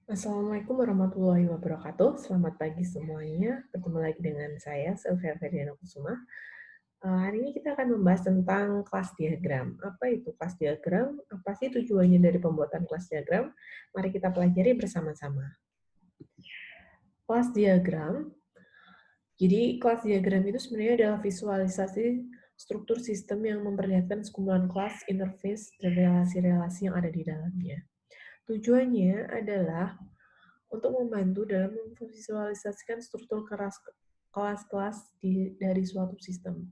Assalamualaikum warahmatullahi wabarakatuh. Selamat pagi semuanya. Bertemu lagi dengan saya, Sylvia Ferdiana Kusuma. Hari ini kita akan membahas tentang kelas diagram. Apa itu kelas diagram? Apa sih tujuannya dari pembuatan kelas diagram? Mari kita pelajari bersama-sama. Kelas diagram. Jadi kelas diagram itu sebenarnya adalah visualisasi struktur sistem yang memperlihatkan sekumpulan kelas, interface, dan relasi-relasi yang ada di dalamnya. Tujuannya adalah untuk membantu dalam memvisualisasikan struktur kelas-kelas dari suatu sistem.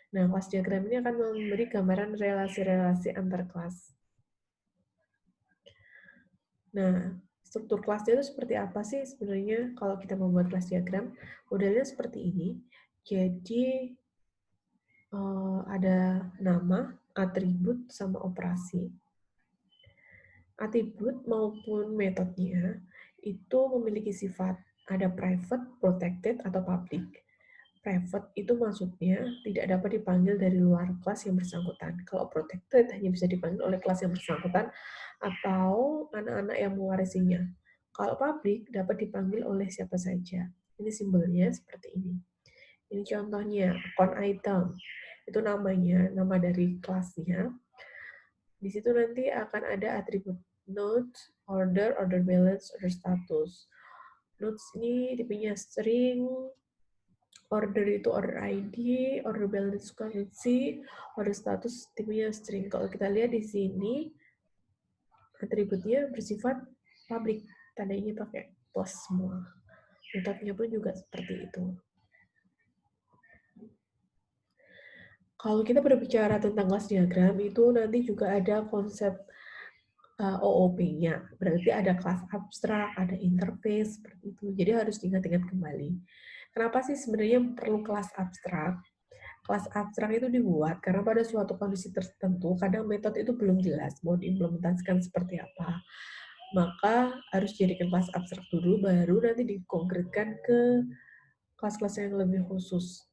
Nah, kelas diagram ini akan memberi gambaran relasi-relasi antar kelas. Nah, struktur kelasnya itu seperti apa sih sebenarnya kalau kita membuat kelas diagram? Modelnya seperti ini. Jadi, ada nama, atribut, sama operasi. Atribut maupun metodenya itu memiliki sifat ada private, protected, atau public. Private itu maksudnya tidak dapat dipanggil dari luar kelas yang bersangkutan. Kalau protected hanya bisa dipanggil oleh kelas yang bersangkutan atau anak-anak yang mewarisinya. Kalau public dapat dipanggil oleh siapa saja. Ini simbolnya seperti ini. Ini contohnya, account item. Itu namanya, nama dari kelasnya. Di situ nanti akan ada atribut notes, order, order balance, order status. Notes ini tipenya string, order itu order ID, order balance currency, order status tipenya string. Kalau kita lihat di sini, atributnya bersifat public, tandanya pakai plus semua. Metodenya pun juga seperti itu. Kalau kita berbicara tentang kelas diagram, itu nanti juga ada konsep OOP-nya. Berarti ada kelas abstrak, ada interface, seperti itu. Jadi harus diingat-ingat kembali. Kenapa sih sebenarnya perlu kelas abstrak? Kelas abstrak itu dibuat karena pada suatu kondisi tertentu, kadang metode itu belum jelas mau diimplementasikan seperti apa. Maka harus jadikan kelas abstrak dulu, baru nanti dikonkretkan ke kelas-kelas yang lebih khusus.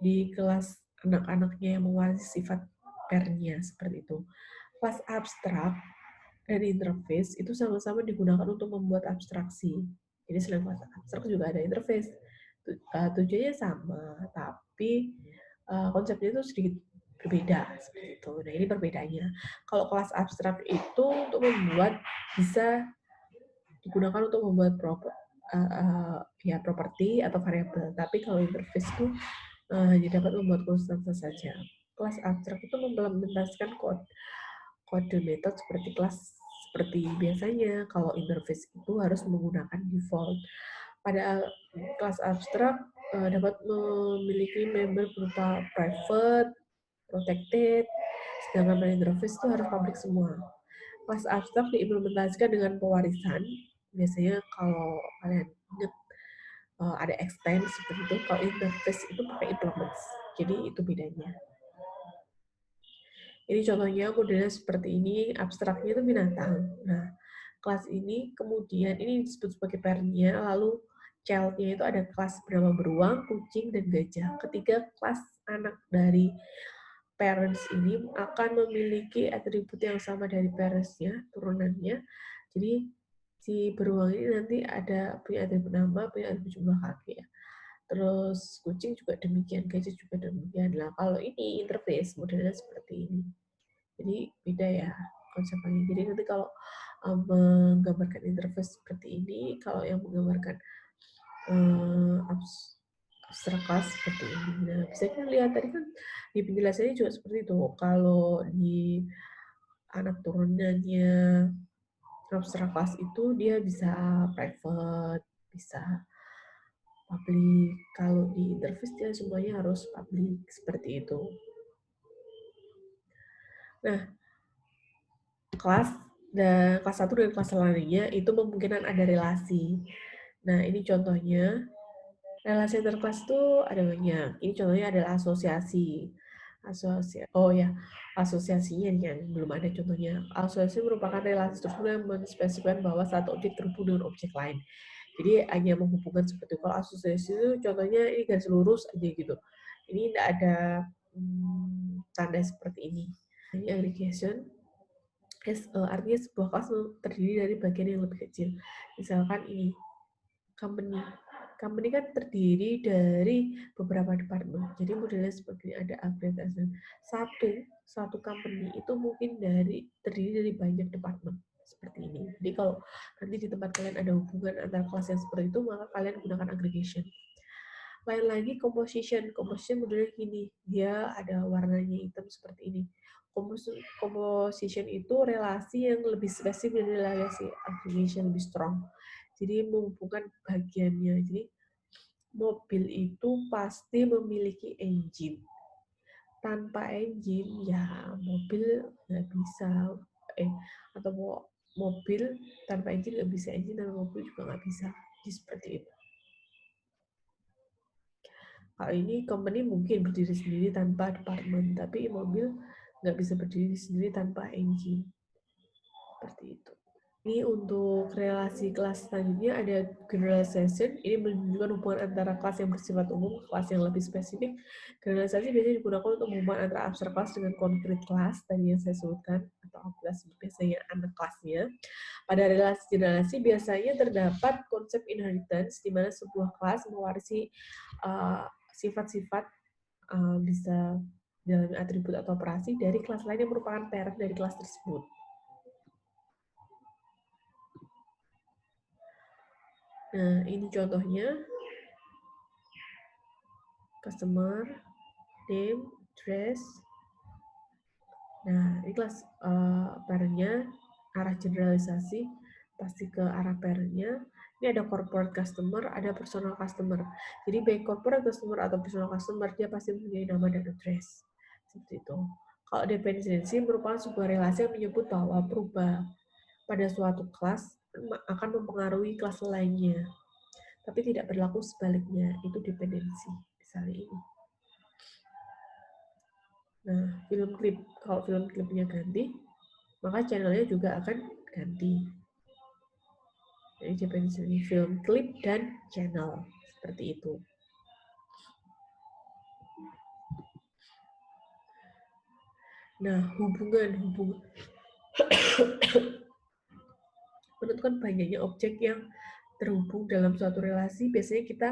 Di kelas anak-anaknya yang mewarisi sifat pair-nya, seperti itu. Kelas abstrak dan interface itu sama-sama digunakan untuk membuat abstraksi. Jadi selain kelas abstrak juga ada interface. Tujuannya sama, tapi konsepnya itu sedikit berbeda seperti itu. Nah, ini perbedaannya. Kalau kelas abstrak itu untuk membuat bisa digunakan untuk membuat ya properti atau variabel. Tapi kalau interface itu hanya dapat membuat konstansa saja. Kelas abstrak itu mengimplementasikan kode metode seperti kelas seperti biasanya. Kalau interface itu harus menggunakan default. Pada kelas abstrak dapat memiliki member berupa private, protected, sedangkan pada interface itu harus public semua. Kelas abstrak diimplementasikan dengan pewarisan. Biasanya kalau kalian ingat ada extend seperti itu, kalau interface itu pakai implements. Jadi itu bedanya. Ini contohnya modelnya seperti ini, abstraknya itu binatang. Nah, kelas ini kemudian ini disebut sebagai pair-nya, lalu child-nya itu ada kelas bernama beruang, kucing, dan gajah. Ketiga kelas anak dari parents ini akan memiliki atribut yang sama dari parents-nya, turunannya. Jadi si beruang ini nanti ada punya atribut nama, punya atribut jumlah kaki ya. Terus kucing juga demikian, gajah juga demikian. Nah, kalau ini interface modelnya seperti ini. Jadi beda ya konsepnya. Jadi nanti kalau menggambarkan interface seperti ini, kalau yang menggambarkan abstrak kelas seperti ini. Nah, bisa kita lihat tadi kan di penjelasannya juga seperti itu. Kalau di anak turunannya abstrak kelas itu dia bisa private, bisa public. Kalau di interface dia semuanya harus public seperti itu. Nah, kelas 1 dan kelas lainnya itu kemungkinan ada relasi. Nah, ini contohnya. Relasi antar kelas itu ada banyak. Ini contohnya adalah asosiasi. Asosiasinya yang belum ada contohnya. Asosiasi merupakan relasi struktur yang menspesifikkan bahwa satu objek terhubung dengan objek lain. Jadi hanya menghubungkan seperti itu. Kalau asosiasi itu contohnya ini garis lurus aja gitu. Ini tidak ada tanda seperti ini. Ini aggregation. Artinya sebuah kelas terdiri dari bagian yang lebih kecil. Misalkan ini, company. Company kan terdiri dari beberapa departemen. Jadi modelnya seperti ini, ada upgrade. Satu company itu mungkin terdiri dari banyak departemen seperti ini. Jadi kalau nanti di tempat kalian ada hubungan antara kelas yang seperti itu, maka kalian gunakan aggregation. Lain lagi composition modelnya gini, dia ada warnanya hitam seperti ini. Composition itu relasi yang lebih spesifik dari relasi aggregation, lebih strong. Jadi menghubungkan bagiannya. Jadi mobil itu pasti memiliki engine. Tanpa engine ya mobil nggak bisa, atau mobil tanpa engine nggak bisa, engine tanpa mobil juga nggak bisa. Jadi seperti itu. Kalau ini company mungkin berdiri sendiri tanpa departemen, tapi mobil nggak bisa berdiri sendiri tanpa engine. Seperti itu. Ini untuk relasi kelas selanjutnya ada generalization. Ini menunjukkan hubungan antara kelas yang bersifat umum, kelas yang lebih spesifik. Generalisasi biasanya digunakan untuk hubungan antara abstrak kelas dengan konkret kelas, tadi yang saya sebutkan, atau kelas biasanya anak kelasnya. Pada relasi generalisasi biasanya terdapat konsep inheritance, di mana sebuah kelas mewarisi sifat-sifat bisa dalam atribut atau operasi dari kelas lain yang merupakan parent dari kelas tersebut. Nah, ini contohnya. Customer, name, address. Nah, ini kelas parentnya, arah generalisasi, pasti ke arah parentnya. Ini ada corporate customer, ada personal customer. Jadi baik corporate customer atau personal customer, dia pasti mempunyai nama dan address. Seperti itu. Kalau dependency merupakan sebuah relasi yang menyebut bahwa perubahan pada suatu kelas akan mempengaruhi kelas lainnya. Tapi tidak berlaku sebaliknya, itu dependensi. Misalnya ini. Nah, film klip, kalau film klipnya ganti, maka channelnya juga akan ganti. Jadi dependensi film klip dan channel, seperti itu. Nah, hubungan menentukan banyaknya objek yang terhubung dalam suatu relasi, biasanya kita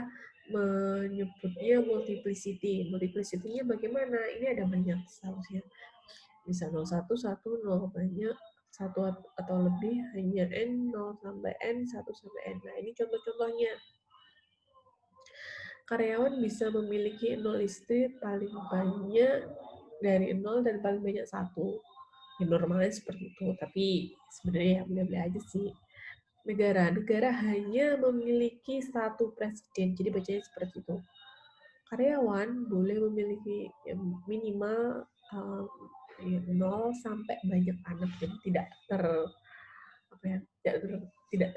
menyebutnya multiplicity. Multiplicity-nya bagaimana? Ini ada banyak seharusnya. Bisa 01, 1, 0 banyak, 1 atau lebih, hanya N, 0 sampai N, 1 sampai N. Nah, ini contoh-contohnya. Karyawan bisa memiliki 0 istri paling banyak dari 0 dan paling banyak 1. Ya, normalnya seperti itu, tapi sebenarnya ya boleh-boleh aja sih. Negara hanya memiliki 1 presiden, jadi bacanya seperti itu. Karyawan boleh memiliki minimal 0 sampai banyak anak, jadi tidak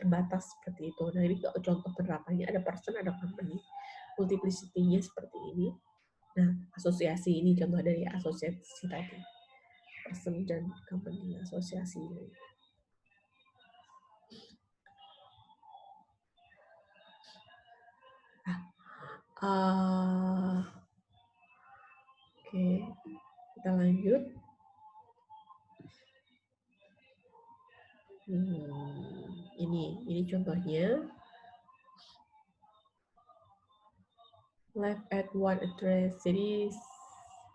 terbatas seperti itu. Nah, ini contoh penerapannya, ada person, ada company. Multiplicity-nya seperti ini. Nah, asosiasi ini contoh dari asosiasi tadi. Person dan company, asosiasi ini. Oke, kita lanjut. Ini contohnya. Left at one address. Jadi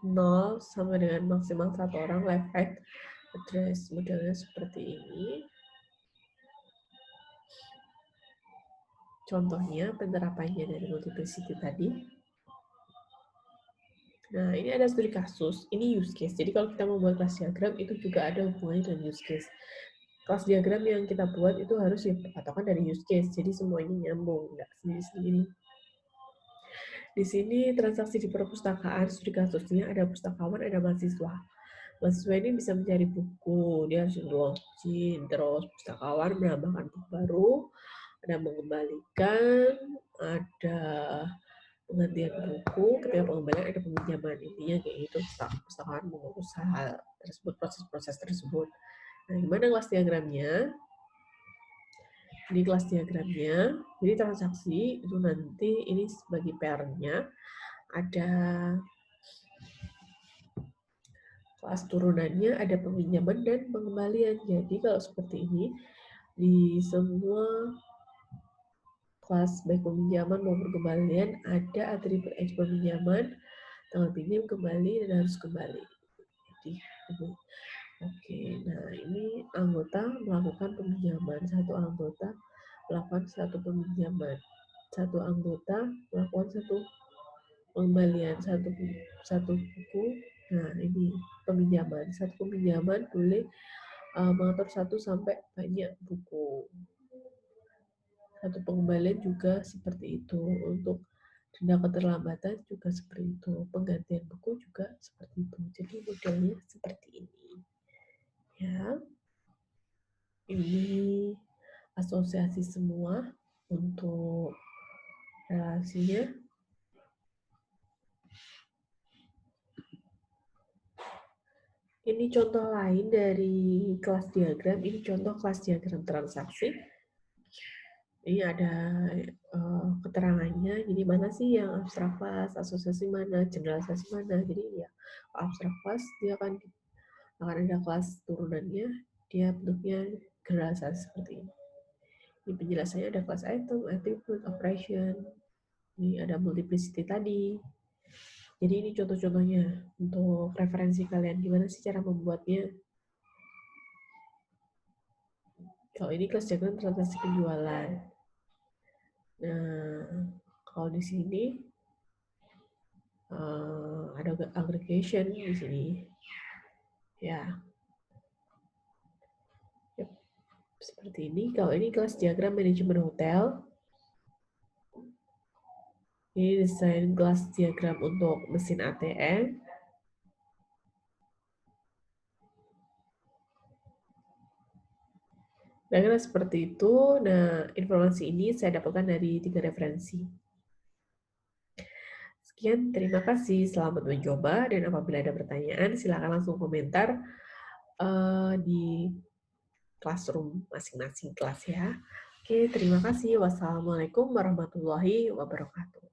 0 sama dengan maksimal 1 orang left at address. Modelnya seperti ini. Contohnya penerapannya dari multiplicity tadi. Nah, ini ada studi kasus. Ini use case. Jadi kalau kita membuat kelas diagram, itu juga ada hubungannya dengan use case. Kelas diagram yang kita buat itu harus dipatokan dari use case. Jadi semuanya nyambung, nggak sendiri-sendiri. Di sini transaksi di perpustakaan, studi kasusnya ada pustakawan, ada mahasiswa. Mahasiswa ini bisa mencari buku, dia harus login, terus pustakawan menambahkan buku baru, ada mengembalikan, ada penggantian buku, ketika pengembalian ada peminjaman. Intinya kayak gitu, pustakawan mengurus hal tersebut, proses-proses tersebut. Nah, gimana kelas diagramnya? Ini kelas diagramnya. Jadi transaksi itu nanti ini sebagai pairnya ada Kelas turunannya ada peminjaman dan pengembalian. Jadi kalau seperti ini, di semua kelas baik peminjaman maupun pengembalian ada atribut H peminjaman, tanggal pinjam kembali dan harus kembali. Jadi, oke, nah ini anggota melakukan peminjaman, satu anggota melakukan satu peminjaman, satu anggota melakukan satu pengembalian, satu buku. Nah ini peminjaman, satu peminjaman boleh mengatur 1 sampai banyak buku. Satu pengembalian juga seperti itu. Untuk denda keterlambatan juga seperti itu. Penggantian buku juga seperti itu. Jadi modelnya seperti ini. Ya, ini asosiasi semua untuk relasinya. Ini contoh lain dari kelas diagram. Ini contoh kelas diagram transaksi. Ini ada keterangannya. Jadi mana sih yang abstrak kelas, asosiasi mana, generalisasi mana. Jadi ya abstrak kelas dia akan ada kelas turunannya. Dia bentuknya generalisasi seperti ini. Ini penjelasannya ada kelas item, attribute, operation. Ini ada multiplicity tadi. Jadi ini contoh-contohnya untuk referensi kalian gimana sih cara membuatnya. Kalau ini kelas diagram transaksi penjualan. Nah, kalau di sini ada aggregation di sini. Ya. Yep. Seperti ini. Kalau ini kelas diagram manajemen hotel. Ini desain kelas diagram untuk mesin ATM. Kira-kira seperti itu. Nah, informasi ini saya dapatkan dari 3 referensi. Sekian, terima kasih. Selamat mencoba. Dan apabila ada pertanyaan, silakan langsung komentar di classroom masing-masing kelas ya. Oke, terima kasih. Wassalamualaikum warahmatullahi wabarakatuh.